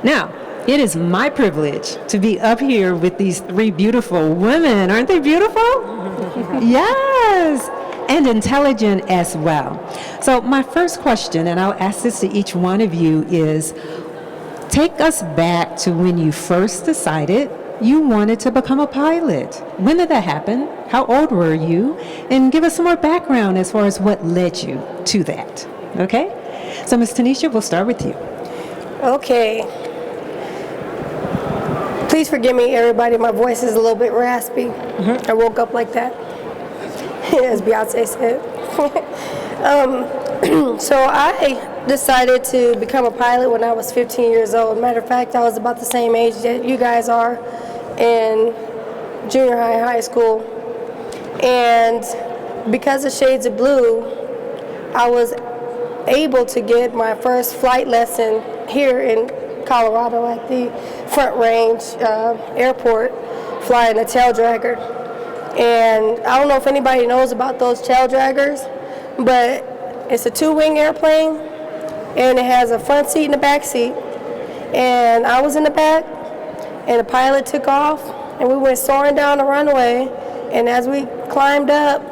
Now, it is my privilege to be up here with these three beautiful women. Aren't they beautiful? Yes, and intelligent as well. So my first question, and I'll ask this to each one of you, is take us back to when you first decided you wanted to become a pilot. When did that happen? How old were you? And give us some more background as far as what led you to that. Okay? So Ms. Tanisha, we'll start with you. Okay. Please forgive me, everybody. My voice is a little bit raspy. I woke up like that, as Beyonce said. So I decided to become a pilot when I was 15 years old. Matter of fact, I was about the same age that you guys are in junior high, high school. And because of Shades of Blue, I was able to get my first flight lesson here in Colorado at the Front Range Airport, flying a tail dragger. And I don't know if anybody knows about those tail draggers, but it's a two-wing airplane, and it has a front seat and a back seat. And I was in the back, and the pilot took off, and we went soaring down the runway. And as we climbed up,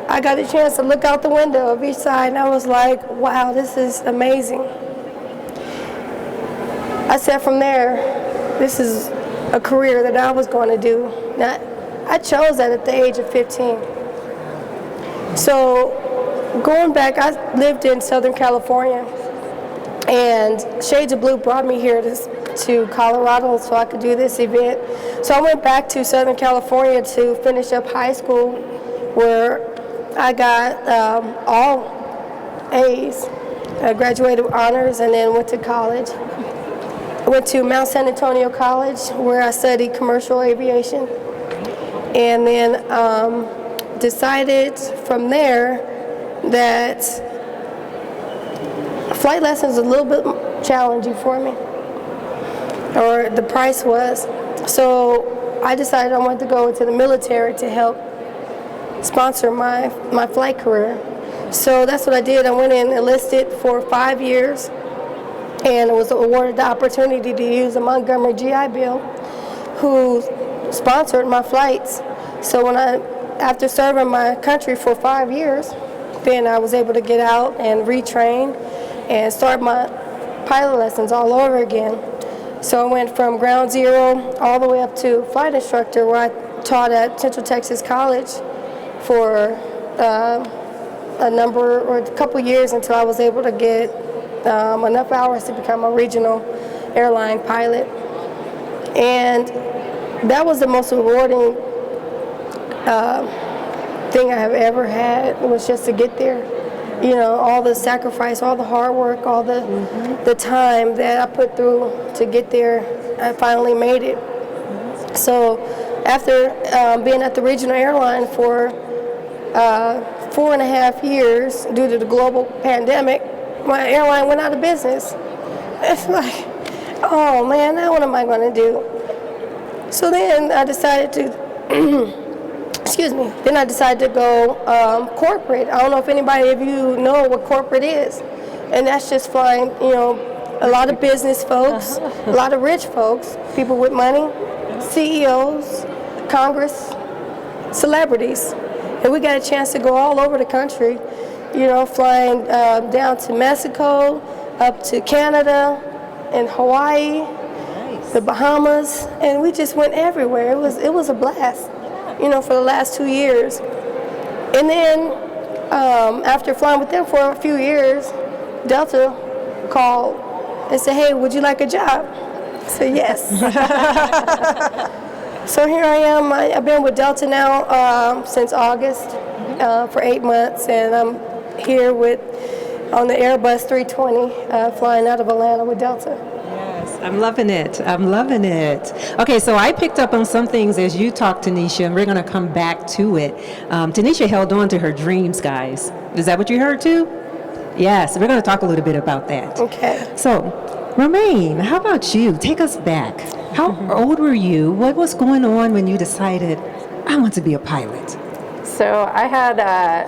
I got a chance to look out the window of each side, and I was like, wow, this is amazing. I said from there, this is a career that I was going to do. Now, I chose that at the age of 15. So going back, I lived in Southern California, and Shades of Blue brought me here to Colorado so I could do this event. So I went back to Southern California to finish up high school, where I got all A's. I graduated with honors and then went to college. I went to Mount San Antonio College, where I studied commercial aviation, and then decided from there that flight lessons was a little bit challenging for me, or the price was. So I decided I wanted to go into the military to help sponsor my flight career. So that's what I did. I went in, enlisted for 5 years, and I was awarded the opportunity to use the Montgomery GI Bill, who sponsored my flights. So after serving my country for 5 years, then I was able to get out and retrain and start my pilot lessons all over again. So I went from ground zero all the way up to flight instructor, where I taught at Central Texas College for a couple years until I was able to get enough hours to become a regional airline pilot. And that was the most rewarding thing I have ever had, was just to get there. You know, all the sacrifice, all the hard work, all the time that I put through to get there, I finally made it. So after being at the regional airline for 4.5 years due to the global pandemic, my airline went out of business. It's like, oh man, now what am I going to do? So then I decided to then I decided to go corporate. I don't know if anybody of you know what corporate is. And that's just flying, you know, a lot of business folks, a lot of rich folks, people with money, CEOs, Congress, celebrities. And we got a chance to go all over the country, you know, flying down to Mexico, up to Canada and Hawaii, the Bahamas, and we just went everywhere. It was a blast, you know, for the last 2 years. And then after flying with them for a few years, Delta called and said, hey, would you like a job? I said, yes. So here I am. I've been with Delta now since August for 8 months, and I'm here on the Airbus 320 flying out of Atlanta with Delta. I'm loving it. I'm loving it. Okay, so I picked up on some things as you talked, Tanisha, and we're going to come back to it. Tanisha held on to her dreams, guys. Is that what you heard too? Yes, we're going to talk a little bit about that. Okay. So, Romaine, how about you? Take us back. How old were you? What was going on when you decided, I want to be a pilot? So I had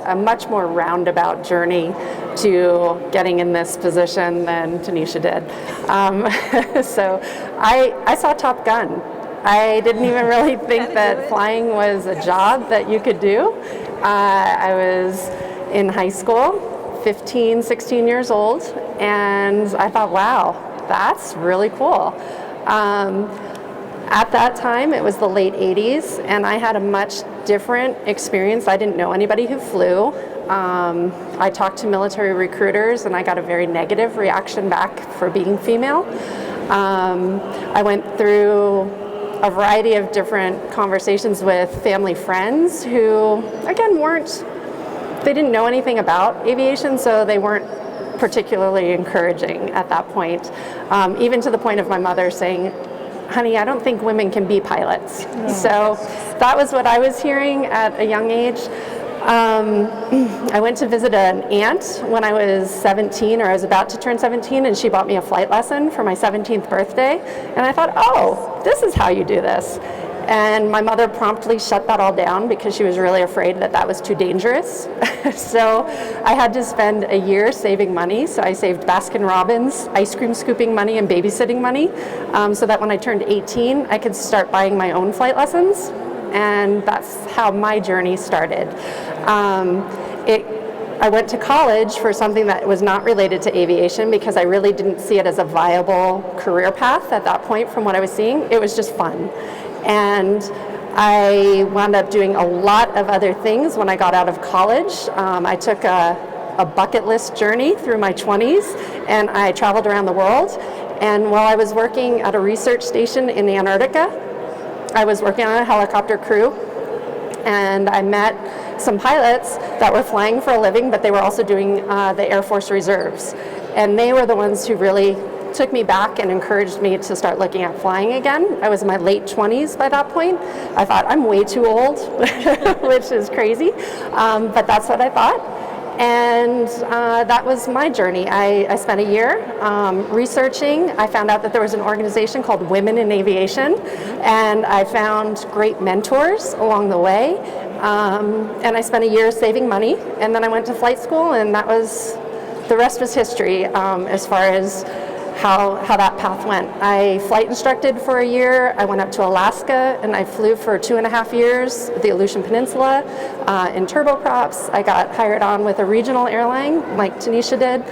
a much more roundabout journey to getting in this position than Tanisha did. So I saw Top Gun. I didn't even really think that flying was a job that you could do. I was in high school, 15, 16 years old, and I thought, wow, that's really cool. At that time, it was the late 80s, and I had a much different experience. I didn't know anybody who flew. I talked to military recruiters, and I got a very negative reaction back for being female. I went through a variety of different conversations with family friends who, again, they didn't know anything about aviation, so they weren't particularly encouraging at that point. Even to the point of my mother saying, honey, I don't think women can be pilots. So that was what I was hearing at a young age. I went to visit an aunt when I was 17, or I was about to turn 17, and she bought me a flight lesson for my 17th birthday. And I thought, oh, this is how you do this. And my mother promptly shut that all down because she was really afraid that that was too dangerous. So I had to spend a year saving money. So I saved Baskin-Robbins, ice cream scooping money, and babysitting money, so that when I turned 18, I could start buying my own flight lessons. And that's how my journey started. I went to college for something that was not related to aviation because I really didn't see it as a viable career path at that point from what I was seeing. It was just fun. And I wound up doing a lot of other things when I got out of college. I took a bucket list journey through my 20s, and I traveled around the world. And while I was working at a research station in Antarctica, I was working on a helicopter crew, and I met some pilots that were flying for a living, but they were also doing the Air Force Reserves. And they were the ones who really took me back and encouraged me to start looking at flying again. I was in my late 20s by that point. I thought, I'm way too old, which is crazy, but that's what I thought. And that was my journey. I spent a year researching. I found out that there was an organization called Women in Aviation, and I found great mentors along the way. And I spent a year saving money, and then I went to flight school, and the rest was history as far as how that path went. I flight instructed for a year. I went up to Alaska and I flew for 2.5 years, the Aleutian Peninsula in turboprops. I got hired on with a regional airline like Tanisha did.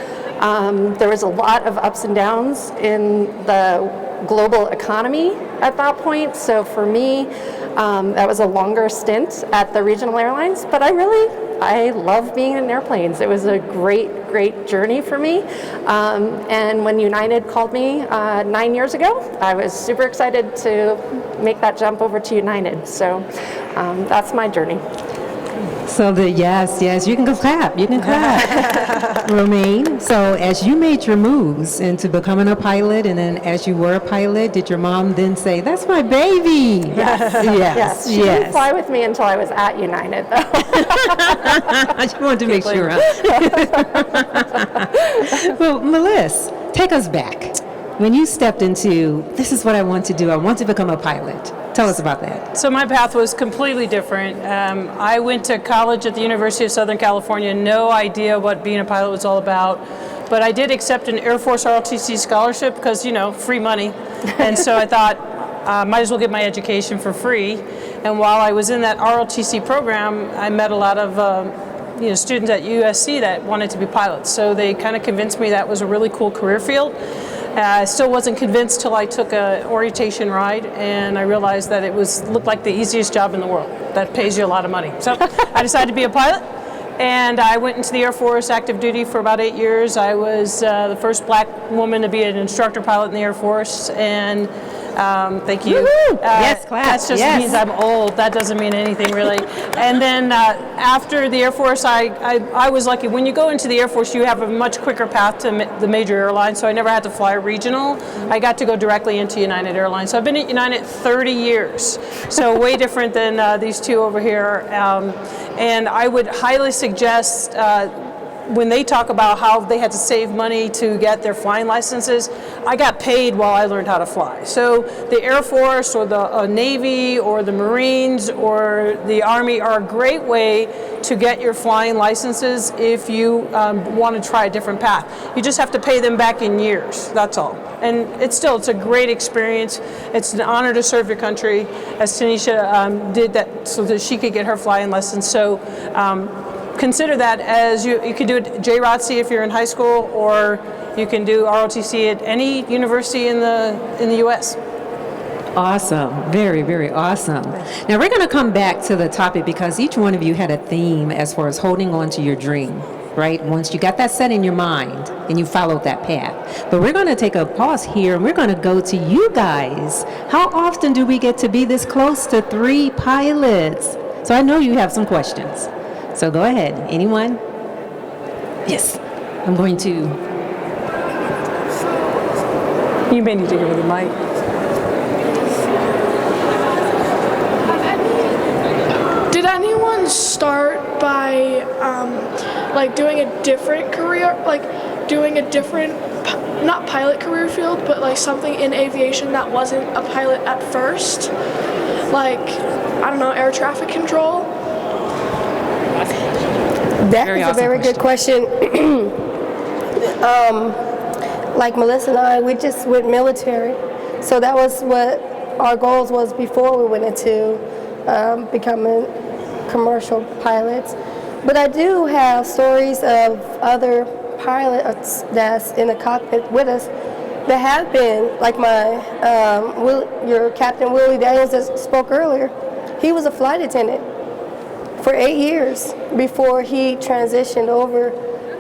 There was a lot of ups and downs in the global economy at that point. So for me, that was a longer stint at the regional airlines, but I love being in airplanes. It was a great journey for me. And when United called me 9 years ago, I was super excited to make that jump over to United. So that's my journey. So yes, you can clap. Romaine, so as you made your moves into becoming a pilot, and then as you were a pilot, did your mom then say, that's my baby? Yes. She didn't fly with me until I was at United, though. I just wanted to make sure. Well, Melissa, take us back. When you stepped into, this is what I want to do, I want to become a pilot. Tell us about that. So my path was completely different. I went to college at the University of Southern California, no idea what being a pilot was all about, but I did accept an Air Force ROTC scholarship because, free money. And so I thought, might as well get my education for free. And while I was in that ROTC program, I met a lot of students at USC that wanted to be pilots. So they kind of convinced me that was a really cool career field. I still wasn't convinced till I took an orientation ride, and I realized that it looked like the easiest job in the world that pays you a lot of money. So I decided to be a pilot, and I went into the Air Force active duty for about 8 years. I was the first black woman to be an instructor pilot in the Air Force, and thank you. Yes, class. That just means I'm old. That doesn't mean anything really. And then after the Air Force, I was lucky. When you go into the Air Force, you have a much quicker path to the major airline, so I never had to fly regional. I got to go directly into United Airlines. So I've been at United 30 years, so way different than these two over here. And I would highly suggest when they talk about how they had to save money to get their flying licenses, I got paid while I learned how to fly. So the Air Force or the Navy or the Marines or the Army are a great way to get your flying licenses if you want to try a different path. You just have to pay them back in years, that's all. And it's a great experience. It's an honor to serve your country, as Tanisha did that so that she could get her flying license. So consider that as you can do it JROTC if you're in high school, or you can do ROTC at any university in the U.S. Awesome. Very, very awesome. Now we're going to come back to the topic because each one of you had a theme as far as holding on to your dream, right? Once you got that set in your mind and you followed that path. But we're going to take a pause here and we're going to go to you guys. How often do we get to be this close to 3 pilots? So I know you have some questions. So go ahead. Anyone? Yes. I'm going to. You may need to give her the mic. Did anyone start by like doing a different career, like doing a different, not pilot career field, but like something in aviation that wasn't a pilot at first? Like, I don't know, air traffic control? That Very is awesome a very good question. Like Melissa and I, we just went military. So that was what our goals was before we went into becoming commercial pilots. But I do have stories of other pilots that's in the cockpit with us that have been, like your Captain Willie Daniels that spoke earlier. He was a flight attendant for 8 years before he transitioned over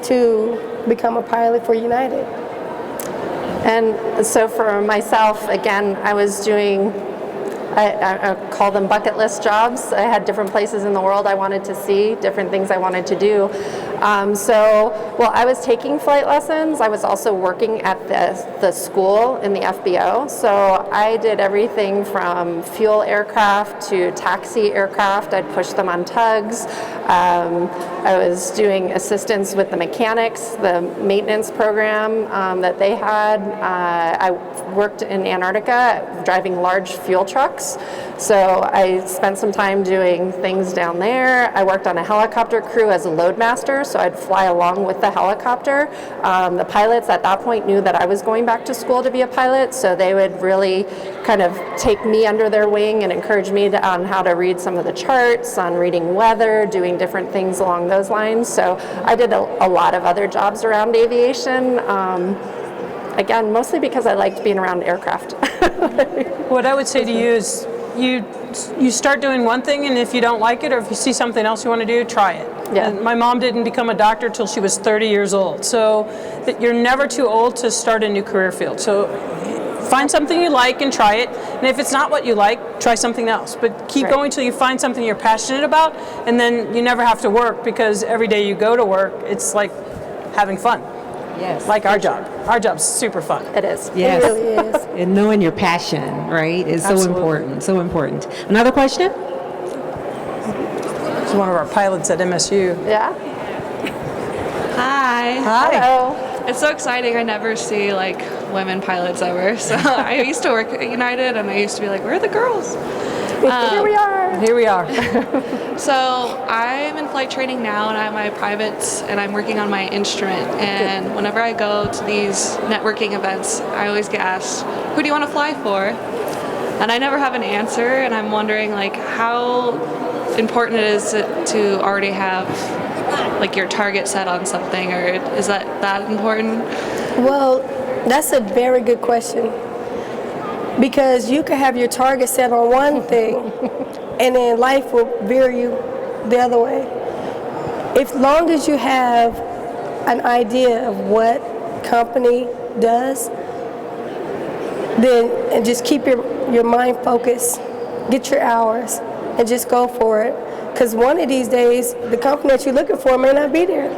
to become a pilot for United. And so for myself, again, I was doing, I call them bucket list jobs. I had different places in the world I wanted to see, different things I wanted to do. So while I was taking flight lessons, I was also working at the school in the FBO. So I did everything from fuel aircraft to taxi aircraft. I'd push them on tugs. I was doing assistance with the mechanics, the maintenance program that they had. I worked in Antarctica driving large fuel trucks. So I spent some time doing things down there. I worked on a helicopter crew as a loadmaster, so I'd fly along with the helicopter. The pilots at that point knew that I was going back to school to be a pilot, so they would really kind of take me under their wing and encourage me on how to read some of the charts, on reading weather, doing different things along those lines. So I did a lot of other jobs around aviation. Again, mostly because I liked being around aircraft. What I would say to you is you start doing one thing, and if you don't like it or if you see something else you want to do, try it. Yeah. And my mom didn't become a doctor till she was 30 years old. So you're never too old to start a new career field. So find something you like and try it. And if it's not what you like, try something else. But keep going till you find something you're passionate about, and then you never have to work, because every day you go to work, it's like having fun. Yes. Like our job. Our job's super fun. It is. Yes. It really is. And knowing your passion, right, is so Absolutely. important. So important. Another question? She's one of our pilots at MSU. Yeah. Hi. Hi. Hello. It's so exciting. I never see like women pilots ever. So I used to work at United and I used to be like, where are the girls? Here we are. Here we are. So I'm in flight training now and I have my privates and I'm working on my instrument. And whenever I go to these networking events, I always get asked, who do you want to fly for? And I never have an answer, and I'm wondering like how important it is to already have like your target set on something, or is that important? Well, that's a very good question, because you could have your target set on one thing and then life will veer you the other way. As long as you have an idea of what company does, then and just keep your mind focused, get your hours, and just go for it. Because one of these days, the company that you're looking for may not be there.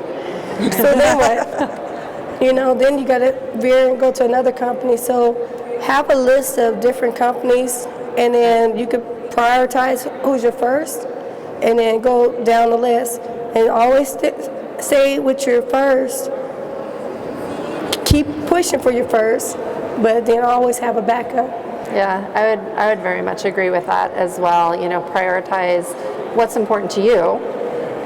So then what? You know, then you got to veer and go to another company. So have a list of different companies, and then you could prioritize who's your first, and then go down the list. And always stay with your first. Keep pushing for your first, but then always have a backup. Yeah, I would very much agree with that as well. You know, prioritize what's important to you,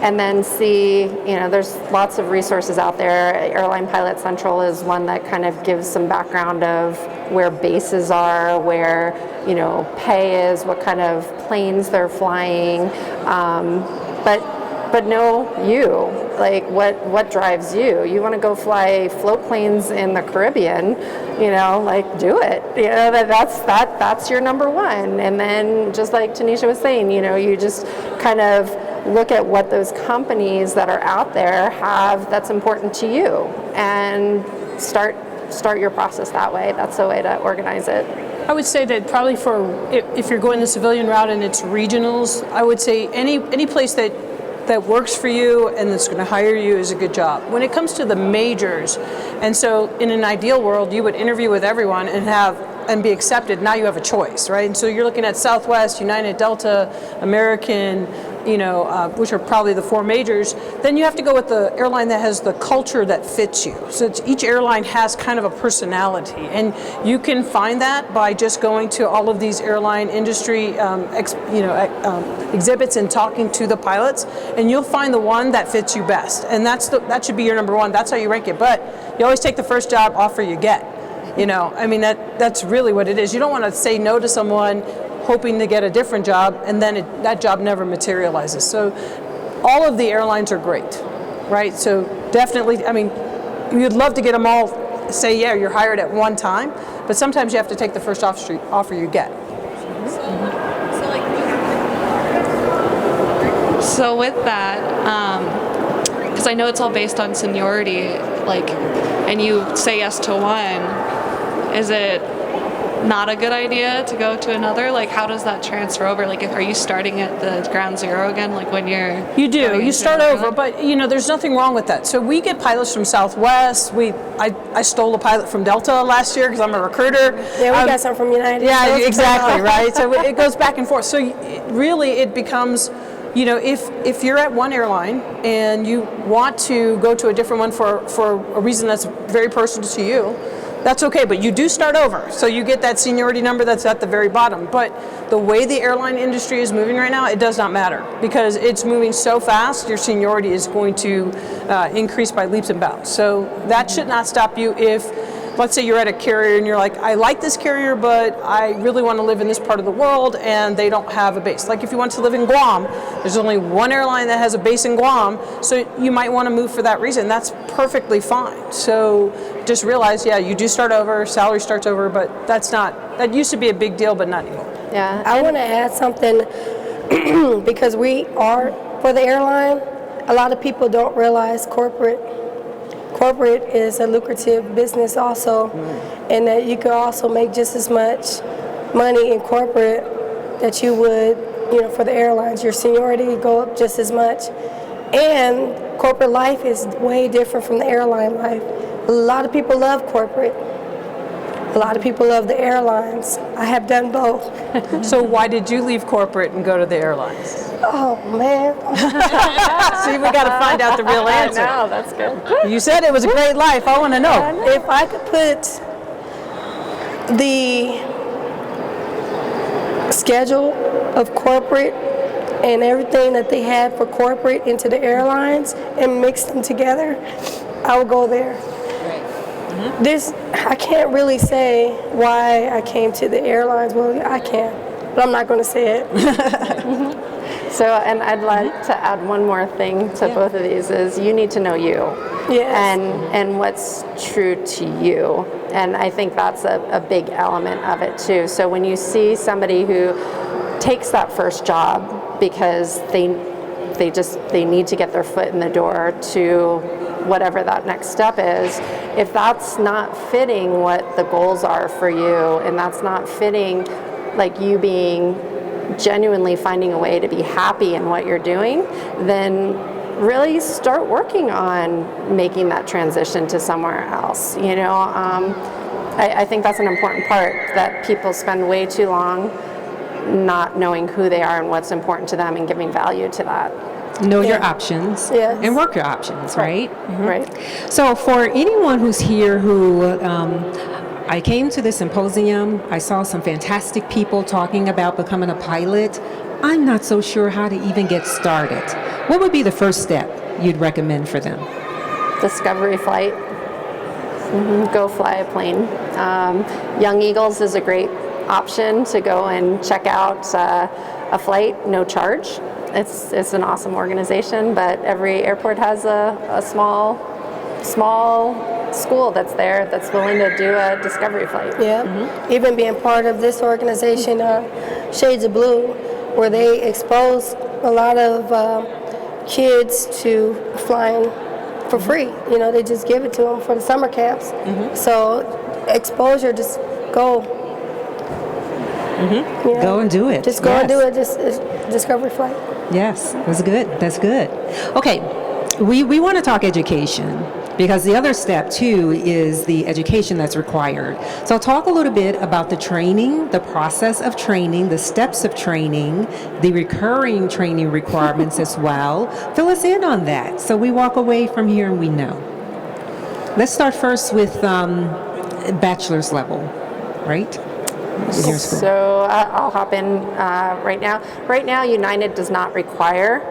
and then see, you know, there's lots of resources out there. Airline Pilot Central is one that kind of gives some background of where bases are, where, you know, pay is, what kind of planes they're flying, but know you, like what drives you. You want to go fly float planes in the Caribbean, you know, like do it. You know, that's your number one. And then just like Tanisha was saying, you know, you just kind of look at what those companies that are out there have that's important to you, and start your process that way. That's the way to organize it. I would say that probably if you're going the civilian route and it's regionals, I would say any place that works for you and that's going to hire you is a good job. When it comes to the majors, and so in an ideal world, you would interview with everyone and be accepted. Now you have a choice, right? And so you're looking at Southwest, United, Delta, American, you know, which are probably the 4 majors. Then you have to go with the airline that has the culture that fits you. So each airline has kind of a personality, and you can find that by just going to all of these airline industry exhibits and talking to the pilots, and you'll find the one that fits you best. And that should be your number one. That's how you rank it. But you always take the first job offer you get. You know, I mean, that's really what it is. You don't want to say no to someone hoping to get a different job, and then that job never materializes. So all of the airlines are great, right? So definitely, I mean, you'd love to get them all, say, yeah, you're hired at one time, but sometimes you have to take the first offer you get. So with that, because I know it's all based on seniority, like, and you say yes to one, is it not a good idea to go to another? Like, how does that transfer over? Like, are you starting at the ground zero again? Like when you do, you start over, but you know, there's nothing wrong with that. So we get pilots from Southwest. I stole a pilot from Delta last year because I'm a recruiter. Yeah, we got some from United. Yeah, exactly, right? So it goes back and forth. So really, it becomes, you know, if you're at one airline and you want to go to a different one for a reason that's very personal to you, that's okay, but you do start over. So you get that seniority number that's at the very bottom. But the way the airline industry is moving right now, it does not matter, because it's moving so fast, your seniority is going to increase by leaps and bounds. So that should not stop you if, let's say you're at a carrier and you're like, I like this carrier, but I really want to live in this part of the world and they don't have a base. Like if you want to live in Guam, there's only one airline that has a base in Guam, so you might want to move for that reason. That's perfectly fine. So just realize, yeah, you do start over, salary starts over, but that used to be a big deal, but not anymore. Yeah, I want to add something because we are, for the airline, a lot of people don't realize corporate is a lucrative business also, and that you could also make just as much money in corporate that you would, you know, for the airlines. Your seniority go up just as much, and corporate life is way different from the airline life. A lot of people love corporate. A lot of people love the airlines. I have done both. So why did you leave corporate and go to the airlines? Oh, man. See, we got to find out the real answer. No, that's good. You said it was a great life. I want to know. If I could put the schedule of corporate and everything that they had for corporate into the airlines and mix them together, I would go there. I can't really say why I came to the airlines. Well, I can, but I'm not going to say it. So, and I'd like to add one more thing to both of these is you need to know you. Yes. And what's true to you. And I think that's a big element of it too. So when you see somebody who takes that first job because they need to get their foot in the door to whatever that next step is, if that's not fitting what the goals are for you, and that's not fitting like you being genuinely finding a way to be happy in what you're doing, then really start working on making that transition to somewhere else. You know, I think that's an important part, that people spend way too long not knowing who they are and what's important to them and giving value to that. Know your Yeah. options Yes. and work your options, right? Right. So for anyone who's here who I came to the symposium, I saw some fantastic people talking about becoming a pilot. I'm not so sure how to even get started. What would be the first step you'd recommend for them? Discovery flight. Go fly a plane. Young Eagles is a great option to go and check out a flight, no charge. It's an awesome organization, but every airport has a small school that's there that's willing to do a discovery flight. Yeah. Even being part of this organization, Shades of Blue, where they expose a lot of kids to flying for free. You know, they just give it to them for the summer camps. So exposure, just go. You know, Go and do it. Just go and Yes. do it. Just discovery flight. Yes, that's good. That's good. Okay, we want to talk education because the other step too is the education that's required. So talk a little bit about the training, the process of training, the steps of training, the recurring training requirements as well. Fill us in on that so we walk away from here and we know. Let's start first with bachelor's level, right? In your school. So I'll hop in right now. Right now, United does not require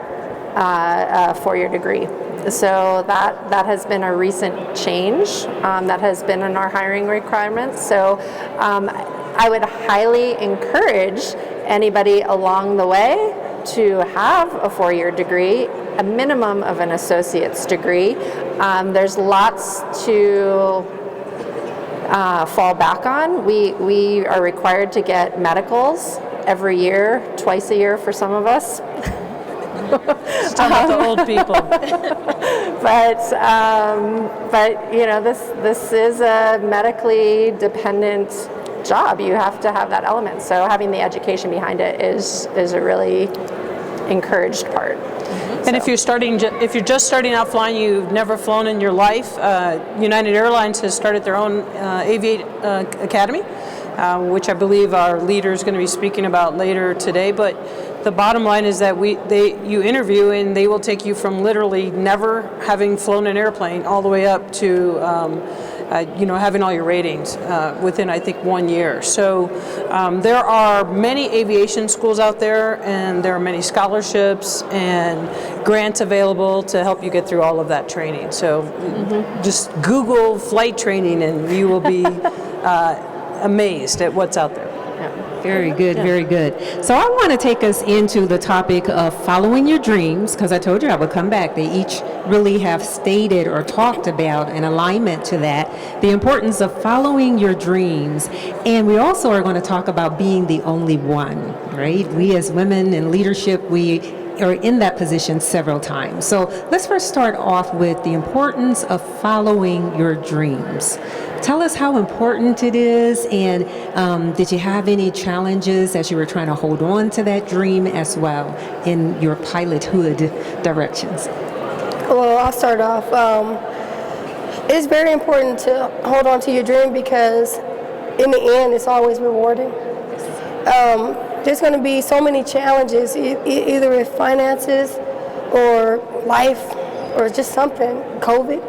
a four-year degree. So that has been a recent change that has been in our hiring requirements. So I would highly encourage anybody along the way to have a four-year degree, a minimum of an associate's degree. There's lots to fall back on. We are required to get medicals every year, twice a year for some of us. Talk about the old people. But you know, this is a medically dependent job. You have to have that element. So having the education behind it is a really encouraged part. And if you're just starting out flying, you've never flown in your life, United Airlines has started their own Aviate Academy, which I believe our leader is going to be speaking about later today. But the bottom line is that you interview and they will take you from literally never having flown an airplane all the way up to having all your ratings within, I think, 1 year. So there are many aviation schools out there, and there are many scholarships and grants available to help you get through all of that training. So just Google flight training and you will be amazed at what's out there. Very good, very good. So I want to take us into the topic of following your dreams, because I told you I would come back. They each really have stated or talked about an alignment to that, the importance of following your dreams. And we also are going to talk about being the only one, right? We as women in leadership, we are in that position several times. So let's first start off with the importance of following your dreams. Tell us how important it is, and did you have any challenges as you were trying to hold on to that dream as well in your pilothood directions? Well, I'll start off. It's very important to hold on to your dream because in the end, it's always rewarding. There's going to be so many challenges, either with finances or life or just something, COVID,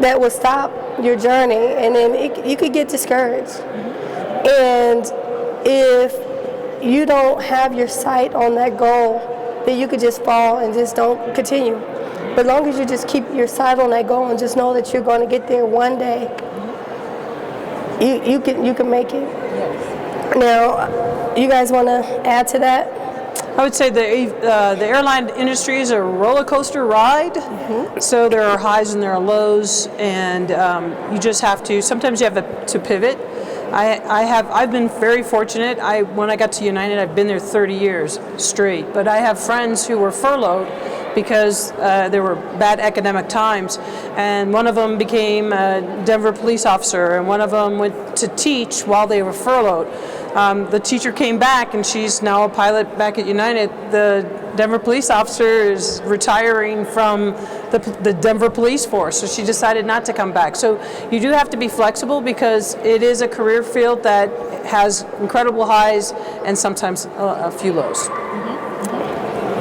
that will stop your journey, and then you could get discouraged. And if you don't have your sight on that goal, then you could just fall and just don't continue. But as long as you just keep your sight on that goal and just know that you're going to get there one day, you can make it. Now, you guys want to add to that? I would say the airline industry is a roller coaster ride. So there are highs and there are lows, and you just have to. Sometimes you have to pivot. I've been very fortunate. When I got to United, I've been there 30 years straight. But I have friends who were furloughed because there were bad academic times, and one of them became a Denver police officer, and one of them went to teach while they were furloughed. The teacher came back, and she's now a pilot back at United. The Denver police officer is retiring from the Denver police force, so she decided not to come back. So you do have to be flexible because it is a career field that has incredible highs and sometimes a few lows.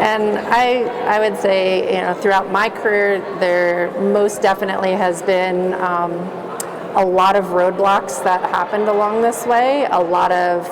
And I would say, throughout my career, there most definitely has been a lot of roadblocks that happened along this way, a lot of